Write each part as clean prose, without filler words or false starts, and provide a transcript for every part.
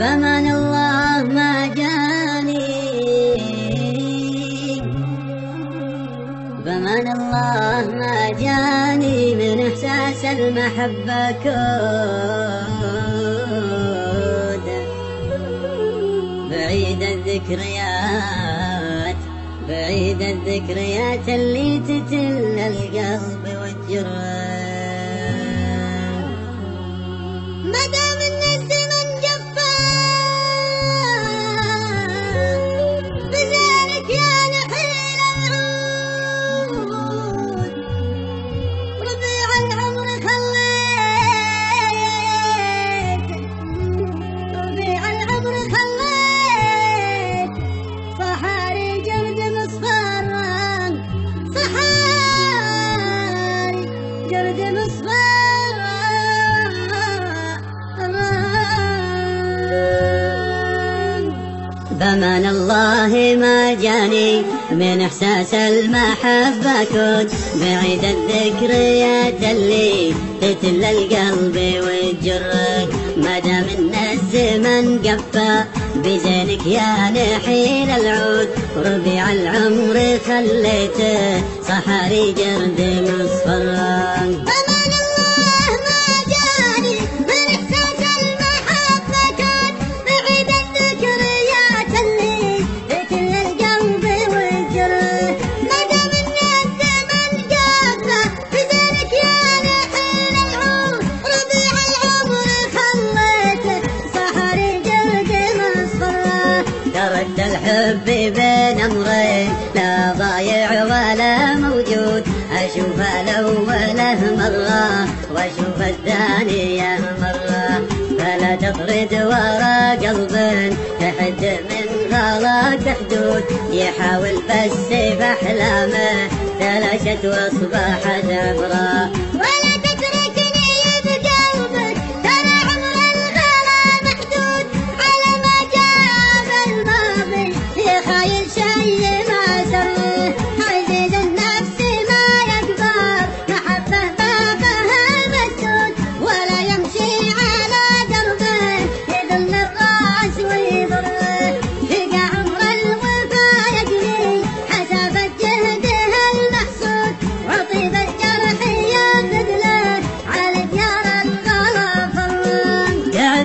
بأمان الله ما جاني، بأمان الله ما جاني من إحساس المحبة كود بعيد الذكريات، بعيد الذكريات اللي تتل القلب والجرح. مدام الناس من جفا بذلك يا نحيل العود، ربيع العمر خليت، ربيع العمر خليت صحاري جرد مصفرا، صحاري جرد مصفرا. بأمان الله ما جاني من إحساس المحبة كنت بعيد الذكريات اللي تتل القلب والجرح. مدام إن الزمن قفى بزينك يا نحيل العود، ربيع العمر خليته صحاري جرد مصفرا. تركت الحب بين أمرين لا ضايع ولا موجود، أشوف الأوله مرة وأشوف الثانية مرة، فلا تطرد ورا قلب تحد من غلاك حدود، يحاول بس في أحلامه تلاشت وأصبحت عبرة.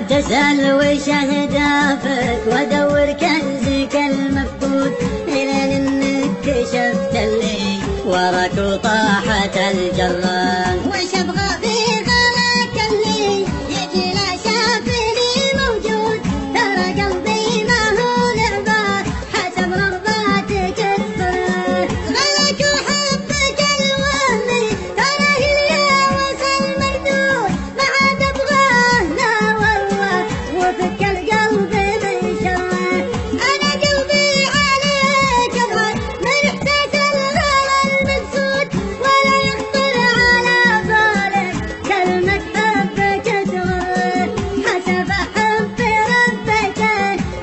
تسأل وش أهدافك وأدور كنزك المفقود، إلين إنك كشفت اللي وراك وطاحت الجرة. وش أبغى في غلاك اللي يجي لا شافني موجود، ترى قلبي ما هو لعبة حسب رغباتك الفرح. غلاك وحبك الوهمي ترى الياوس المردود، ما عاد أبغاه لا والله وفك القلب من شره. أنا قلبي عليك أبعد من إحساس الغلا المنسود، ولا يخطر على بالك كلمة حبك تغره. حسب حب ربك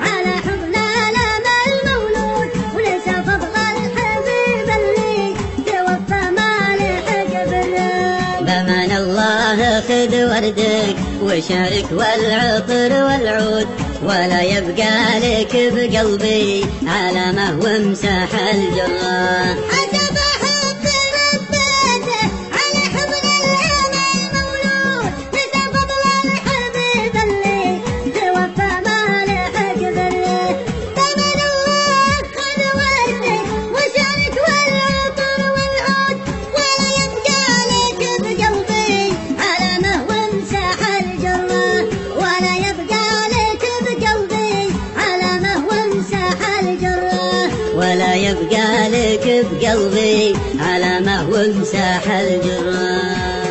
على حب العالم المولود، وليس فضل الحبيب اللي توفى ما لحق بره. بأمان الله خذ وردك وشارك والعطر والعود، ولا يبقى لك بقلبي علامة وامسح الجرة. حسب حب ربك على حب العالم المولود، ليس فضل الحبيب اللي توفى ما لحق بره. بأمان الله خذ وردك وشارك والعطر والعود، ولا يبقى لك بقلبي علامة وامسح الجرة، ولا يبقى لك بقلبي علامة وامسح الجرة، ولا يبقى لك بقلبي علامة وامسح الجرة.